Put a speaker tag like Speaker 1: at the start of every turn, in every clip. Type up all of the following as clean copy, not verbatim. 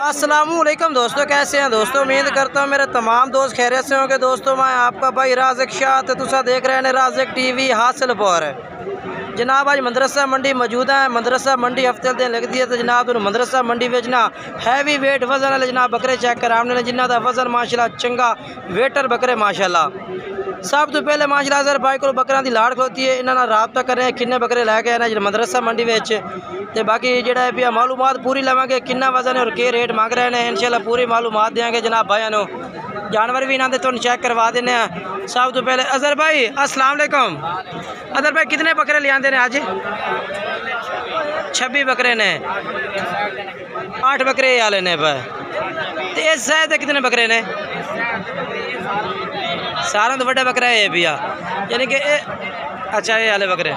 Speaker 1: अस्सलामुअलैकुम दोस्तों, कैसे हैं दोस्तों। उम्मीद करता हूँ मेरे तमाम दोस्त खैरियत से होंगे। दोस्तों मैं आपका भाई राज़िक शाह तो तुसा देख रहे हैं राज़िक टीवी हासिलपुर। जनाब आज मदरसा मंडी मौजूद है। मदरसा मंडी हफ्ते दिन लगती है तो जनाब मदरसा मंडी में जना हैवी वेट वजन वाले जनाब बकरे चेक कराने जिन्हों का वजन माशाल्लाह चंगा वेटर बकरे माशाल्लाह। सब तो पहले माशाल्लाह सर भाई को बकरियां की लाड़ खलोती है, इन्होंने रबता कर रहे हैं किन्ने बकरे लैके आए हैं मदरसा मंडी में। तो बाकी जोड़ा है मालूमात पूरी लवेंगे किन्ना वजन है और के रेट मांग रहे हैं इंशाल्लाह पूरी मालूमात देंगे जनाब भाइयों को। जानवर भी इन्होंने तुम चेक करवा देने। सब तो पहले अजहर भाई अस्सलाम वालेकुम। अजहर भाई कितने बकरे ले आते हैं आज? 26 बकरे ने, 8 बकरे आले ने भाई। तो इस साइड कितने बकरे ने? सारा तो बड़ा बकरा है भैया, यानी कि अच्छा ये वाले बकरे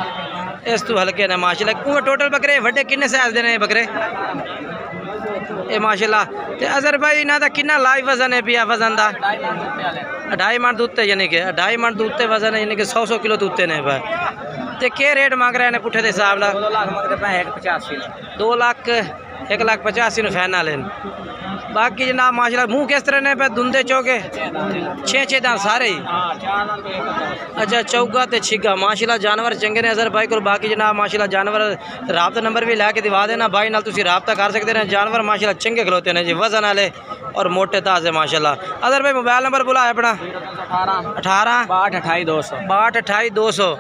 Speaker 1: इस तू हल्के ने माशाल्लाह। टोटल बकरे वड्डे किन्ने साइज देने बकरे ये माशाल्लाह। तो अजहर भाई इन्हों का कितना लाइव वजन है भैया? वजन का 2.5 मन दूते, यानी कि 2.5 मन दूते वजन है, यानी कि 100 किलो दूते ने भाई। तो क्या रेट मांग रहे हैं पुठे के हिसाब ना? 2,85,000 फैनल है। बाकी जनाब माशाल्लाह मुँह किस तरह ने पे धुंधे चौके 6 दांत सारे ही। अच्छा चौगा तो छिगा माशाल्लाह जानवर चंगे ने अजहर भाई को। बाकी जनाब माशाल्लाह जानवर राबता नंबर भी लैके दिवा देना भाई नाल, तुसी राबता कर सकते हैं। जानवर माशाल्लाह चंगे खलोते हैं जी, वजन वाले और मोटे ताजे माशाल्लाह। अजहर भाई मोबाइल नंबर बुला अपना 18 62 28 200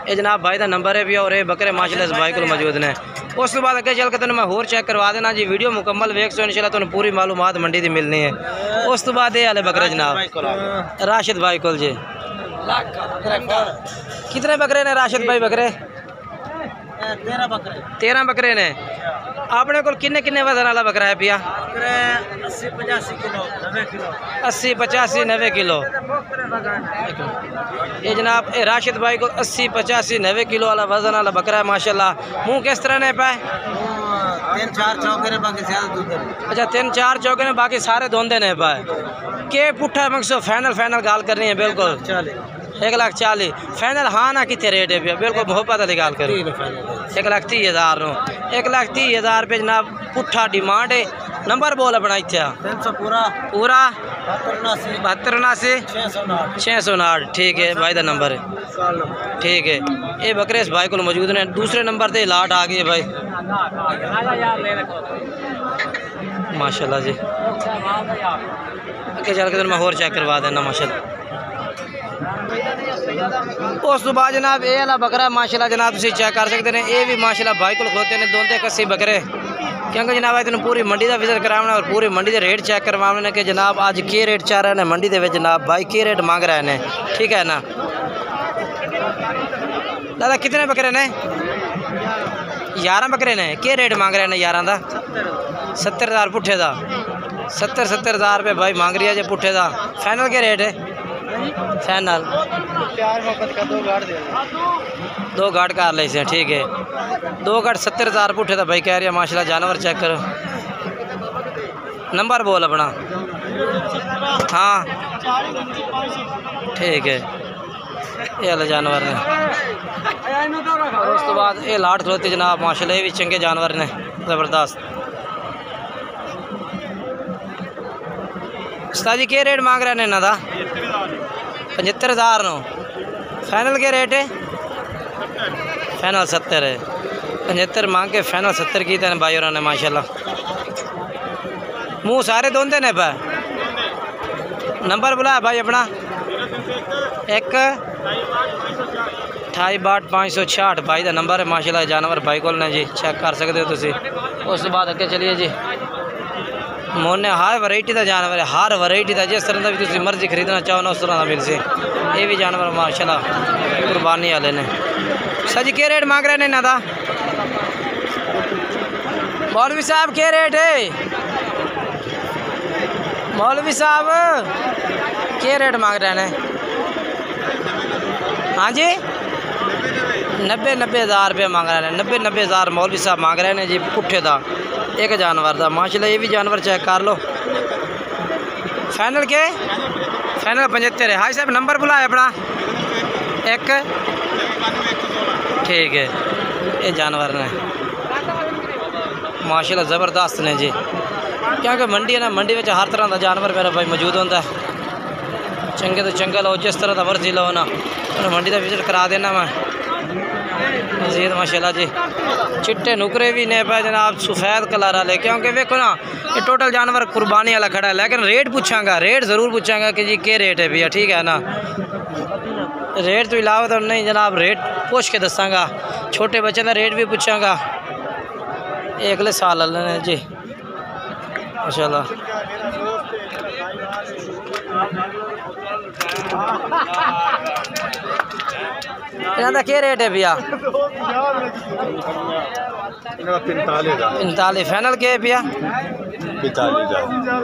Speaker 1: ये जनाब भाई का नंबर है भी। और ये बकरे माशाल्लाह इस भाई को मौजूद ने। उस बाद अगे चल के तेन मैं होर चेक करवा देना जी। वीडियो मुकम्मल वेख सो इंशाल्लाह तुम पूरी मालूमात मंडी की मिलनी है। उस बाद ये वाले बकरे जनाब राशिद भाई को जी। कितने बकरे ने राशिद भाई? बकरे 13 बकरे ने। अपने को किन्ने किन्ने वजन वाला बकरा है पिया? 80 85 90 किलो। ये जनाब राशिद भाई को 80 85 90 किलो वाला वजन वाला बकरा है माशाल्लाह। मुँह किस तरह ने पाए?
Speaker 2: 3-4 चौके ने, बाकी
Speaker 1: अच्छा 3-4 चौके ने, बाकी सारे धोंदे ने पाए। के पुट्ठा मकसद फाइनल गाल करनी है बिल्कुल 1,40,000 फैनल। हाँ ना कितने रेट है भैया? बिल्कुल मोहब्बत वाली गाल करो 1,30,000 नो 1,30,000 रुपये जनाब पुट्ठा डिमांड है। नंबर बोल अपना इतना पूरा 72 609। ठीक है भाई का नंबर है। ठीक है ये बकरे इस भाई को मौजूद ने। दूसरे नंबर से लाट आ गई है भाई माशाल्लाह जी। अगे चल के मैं होर चेक करवा देना माशाल्लाह। उस बाद जनाब ये वाला बकरा माशाल्लाह जनाब तुम चेक कर सकते हैं। ये भी माशाल्लाह भाई को खलोते हैं दोंदे कस्सी बकरे। क्योंकि जनाब तेन पूरी मंडी का विजिट कराना और पूरी मंडी के रेट चेक करवाने कि जनाब आज के रेट चल रहे हैं मंडी के जनाब भाई के रेट मांग रहे हैं। ठीक है ना दादा? कितने बकरे ने? 11 बकरे ने। के रेट मांग रहे हैं 11 का? 70,000 पुट्ठे का। 70,000 रुपये भाई मांग रही है जो पुट्ठे का। फाइनल के रेट है? फैनल 2 गाड़ कर ले से। ठीक है 2 गाड़ 70,000 पुट्ठे था भाई कह रही है माशाल्लाह। जानवर चेक करो। नंबर बोल अपना। हाँ ठीक है ये वाले जानवर ने। और उस बाद ये लाट खलोती जनाब माशाल्लाह। ये भी चंगे जानवर ने ज़बरदस्त। उस्ताद जी के रेट मांग रहे हैं इन्हों का? 75,000 नो। फाइनल के रेट है? फाइनल 70 है। 75 मांग के फाइनल 70 की तेन भाई और ने माशाल्लाह। मुँह सारे धोंदे ने पे। नंबर बुलाया भाई अपना 1-28-566 भाई का नंबर है माशाल्लाह। जानवर भाई को ने जी चेक कर सकते हो तुम। उस बाद अगे चलिए जी। मोने हर वैरायटी का जानवर है, हर वैरायटी का जिस तरह का भी तुम मर्जी खरीदना चाहो ना उस तरह का मिल से। ये भी जानवर माशाल्लाह कुर्बानी वाले ने। सर जी के रेट मांग रहे हैं इन्हों का? मौलवी साहब के रेट है? मौलवी साहब के रेट मांग रहे हैं? हाँ जी 90,000 रुपये मांग रहे हैं। 90,000 मौलवी साहब मांग रहे हैं जी पुट्ठे का एक जानवर का माशाल्लाह। ये भी जानवर चेक कर लो। फाइनल के? फाइनल 75 है। हाई साहब नंबर बुलाए अपना 1। ठीक है ये जानवर ने माशाल्लाह ज़बरदस्त ने जी। क्योंकि मंडी है ना, मंडी में हर तरह का जानवर मेरा भाई मौजूद होता है। चंगे तो चंगा लो, जिस तरह का मर्जी लो ना, तो मंडी का विजिट करा देना मैं मजीद। माशाल्लाह जी चिट्टे नुकरे भी ने पे जनाब, सफ़ेद कलर वाले, क्योंकि देखो ना ये टोटल जानवर कुर्बानी वाला खड़ा है। लेकिन रेट पूछांगा, रेट ज़रूर पूछांगा कि जी क्या रेट है भैया, ठीक है ना। रेट तो इलावा तो नहीं जनाब, रेट पूछ के दसांगा। छोटे बच्चे का रेट भी पूछांगा। अगले साल लेने जी माशाल्लाह। इनका क्या रेट है भैया? 45 फाइनल क्या है भैया?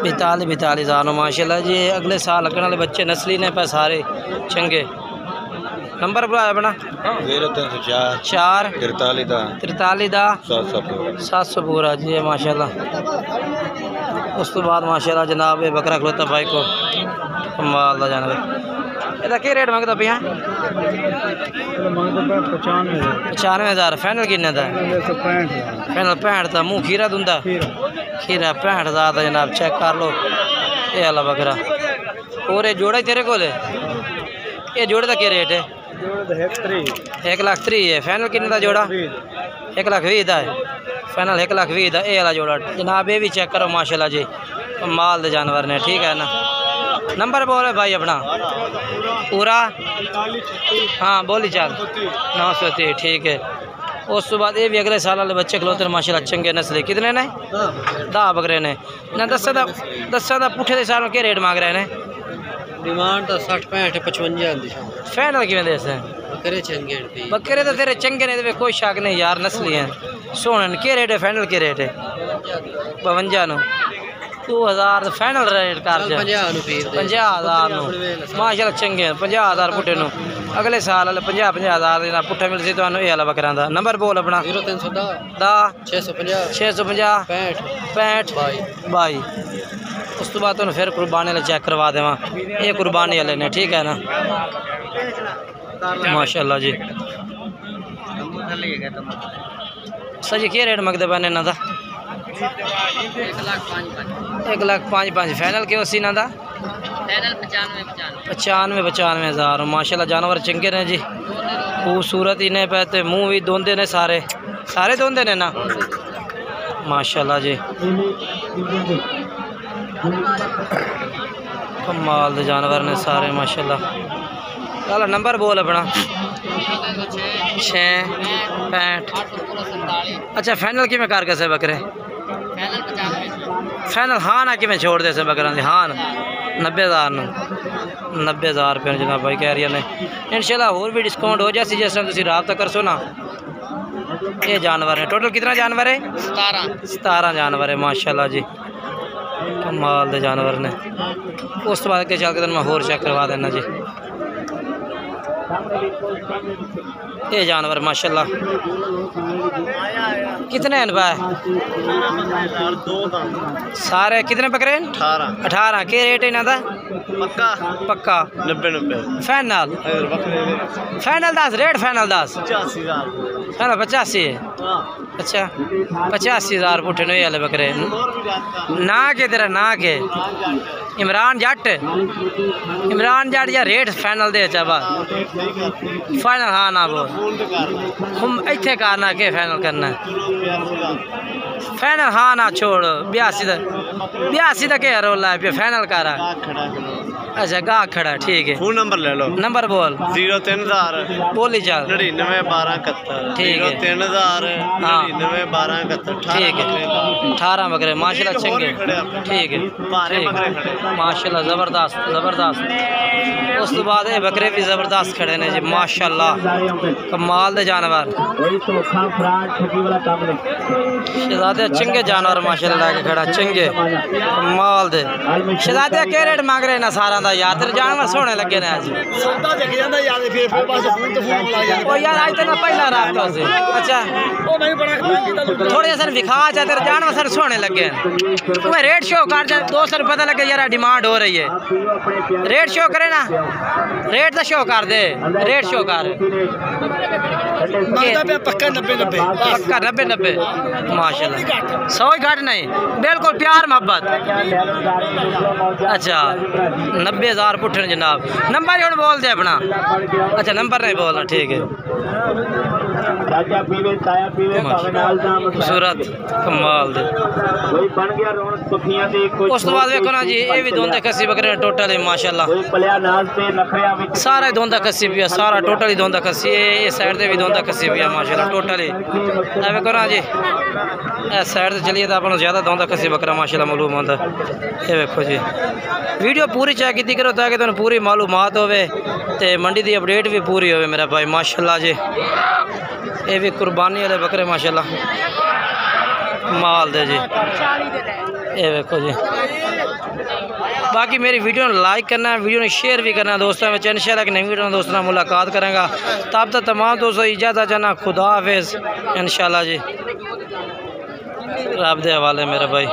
Speaker 1: 45 हज़ार माशाल्लाह जी। अगले साल लगने वाले बच्चे नस्ली ने पे सारे चंगे। नंबर बुलाया अपना 0304 43 700 पूरा जी माशाल्लाह। उस तो बाद माशाल्लाह जनाब ये बकरा खलोता भाई को कमाल का जानवर। इसका क्या रेट मंगता भैया? 95,000 फाइनल किन्ने का? फाइनल 65 का। मुँह खीरा दूंदा? खीरा 65,000 का जनाब, चेक कर लो ये वाला बकरा। और ये जोड़ा ही तेरे को, ये जोड़े का क्या रेट है? 1,30,000 है। फाइनल किन्ने का जोड़ा? 1,20,000 का है फाइनल। 1,20,000 का ये वाला जोड़ा जनाब। ये भी चेक करो माशाल्लाह जी, माल दे जानवर ने, ठीक है ना। नंबर बोल है भाई अपना पूरा? हाँ बोली चल 930, ठीक है। उस तो बाद ये भी अगले साल वाले बच्चे खलोते हैं माशाल्लाह, चंगे नस्ले। कितने ने? 10 बकरे ने ना। 10 का पुठे के साल में क्या रेट मांग रहे हैं?
Speaker 2: डिमांड तो 60 65 55।
Speaker 1: फाइनल किमें दे से?
Speaker 2: बकरे चंगे,
Speaker 1: बकरे तो तेरे चंगे ने, कोई शक नहीं यार, नस्ली हैं सोने। क्या रेट है फाइनल? क्या रेट है? 52 2000 फाइनल रेट कर 50,000 माशाल्लाह चंगे 50,000 पुट्ठे नु। अगले साल वाले 50,000 पुट्ठा मिल सी तो ये वाला बकरा दा। नंबर बोल अपना
Speaker 2: 0310
Speaker 1: 650 65 22। उस तो बाद तो फिर कुर्बानी वाले चेक करवा देवा। ये कुर्बानी वाले ने, ठीक है ना माशाल्लाह जी। सर जी क्या रेट मंगते पैने इन्हों का? 1,05,500 फाइनल क्यों सी इन्हों का? 95,000 माशाल्लाह। जानवर चंगे ने जी, खूबसूरत ही ने पे, मुँह भी धोंदे ने, सारे धोंदे ने ना माशाल्लाह जी। कमाल दे जानवर ने सारे माशाल्लाह। चलो नंबर बोल अपना 665। अच्छा फाइनल कि कर कैसे बकरे? फाइनल हाँ ना कि छोड़ दे से बकरा दी? हाँ 90,000 90,000 रुपये जनाब भाई कह रही ने। इंशाल्लाह और भी डिस्काउंट हो जाए जिस टाइम तुम रब्ता करसो ना। ये जानवर है टोटल कितना जानवर है? 17 जानवर है माशाल्लाह जी। कमाल दे जानवर ने। उस तो बाद के चल के मैं होर चेक करवा देना जी। ये जानवर माशाल्लाह कितने हैं भाई? सारे कितने बकरे? 18 के रेट है इन्हों का? पक्का 90 final. Final 10 rate final 10 final 85 है। अच्छा 85,000 पुट्ठे ने वाले बकरे ना के तेरा ना के इमरान जट या रेट फाइनल दे चाबा फाइनल हाँ ना बोल हम इतने करना के फाइनल करना फाइनल हाँ ना छोड़ 82 का क्या रोला है फाइनल कर। अच्छा गाह खड़ा ठीक है।
Speaker 2: फोन नंबर ले लो।
Speaker 1: नंबर बोल
Speaker 2: 03,000
Speaker 1: बोली चल
Speaker 2: 99,1271
Speaker 1: ठीक है।
Speaker 2: 03,000
Speaker 1: ठीक है। 18 बकरे माशाल्लाह चंगे ठीक है माशाल्लाह ज़बरदस्त। उस तो बाद बकरे भी ज़बरदस्त खड़े ने जी माशाल्लाह कमाल दे जानवर शहजादे चंगे जानवर माशाल्लाह के खड़ा चंगे कमाल दे। शहजादे क्या रेट मांग रहे ना सारा दा यार तेरे जानवर सोने लगे ने आज ओ यार आज तो पहला रात से। अच्छा थोड़े सर विखा जा तेरे जानवर सर सोने लगे तुम्हें रेट शो कर जा 200 पता लगे यार डिमांड हो रही है रेट शो करे ना रेट तो शो कर दे रेट शो कर
Speaker 2: पक्का 90-90
Speaker 1: पक्का 90-90 माशाल्लाह 100 ही घट नहीं बिल्कुल प्यार मोहब्बत अच्छा 90,000 पुट्ठन जनाब नंबर ही बोल दे अपना अच्छा नंबर नहीं बोलना ठीक है खूबसूरत कमाल दे उस तो बाद देखो ना जी ये भी दोंदे कस्सी बकरे टोटल है माशाल्लाह सारा ही दोंदा कस्सी पिया सारा टोटल ही दोंदा कस्सी ये साइड से भी दोंदा कस्सी पिया माशाल्लाह टोटल ही देखो ना जी इस साइड से चलिए तो अपन ज़्यादा दोंदा कस्सी बकरा माशाल्लाह मालूम होता ये देखो जी वीडियो पूरी चेक की करो ताकि तुम पूरी मालूमात होवे ते मंडी की अपडेट भी पूरी होवे मेरा भाई माशाल्लाह जी ये भी कुर्बानी वाले बकरे माशाल्लाह माल दे जी ये देखो जी बाकी मेरी वीडियो ने लाइक करना वीडियो ने शेयर भी करना दोस्तों में इंशाल्लाह कि नई वीडियो में दोस्तों मुलाकात करेंगे तब तक तमाम दोस्तों इजाज़त जाना खुदा हाफिज़ इंशाल्लाह जी रब दे हवाले मेरे भाई